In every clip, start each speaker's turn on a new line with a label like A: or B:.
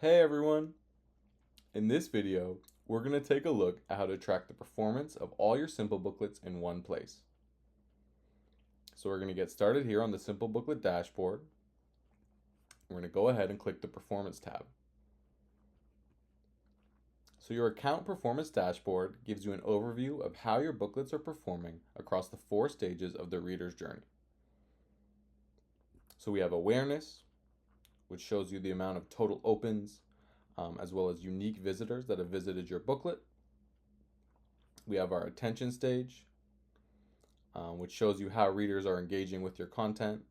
A: Hey everyone! In this video, we're going to take a look at how to track the performance of all your Simplebooklets in one place. So we're going to get started here on the Simplebooklet dashboard. We're going to go ahead and click the Performance tab. So your account performance dashboard gives you an overview of how your booklets are performing across the 4 stages of the reader's journey. So we have awareness, which shows you the amount of total opens, as well as unique visitors that have visited your booklet. We have our attention stage, which shows you how readers are engaging with your content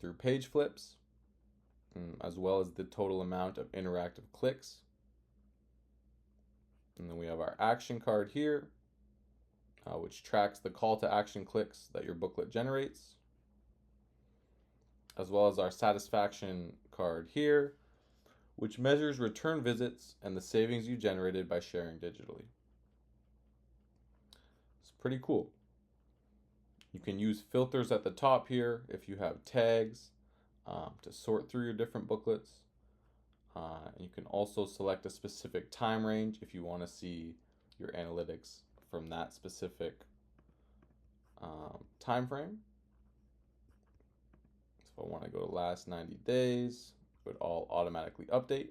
A: through page flips, as well as the total amount of interactive clicks. And then we have our action card here, which tracks the call to action clicks that your booklet generates, as well as our satisfaction card here, which measures return visits and the savings you generated by sharing digitally. It's pretty cool. You can use filters at the top here if you have tags to sort through your different booklets. You can also select a specific time range if you want to see your analytics from that specific time frame. So if I want to go to last 90 days, it would all automatically update,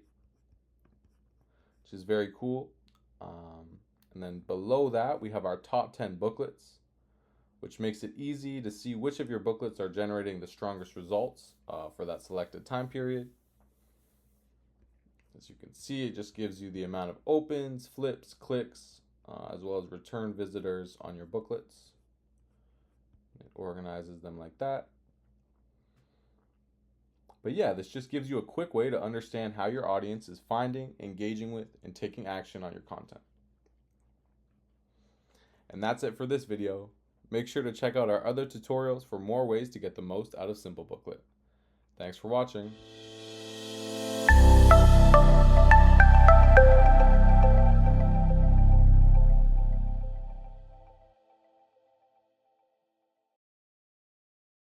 A: which is very cool. And then below that, we have our top 10 booklets, which makes it easy to see which of your booklets are generating the strongest results for that selected time period. As you can see, it just gives you the amount of opens, flips, clicks, as well as return visitors on your booklets. It organizes them like that. But yeah, this just gives you a quick way to understand how your audience is finding, engaging with, and taking action on your content. And that's it for this video. Make sure to check out our other tutorials for more ways to get the most out of Simplebooklet. Thanks for watching.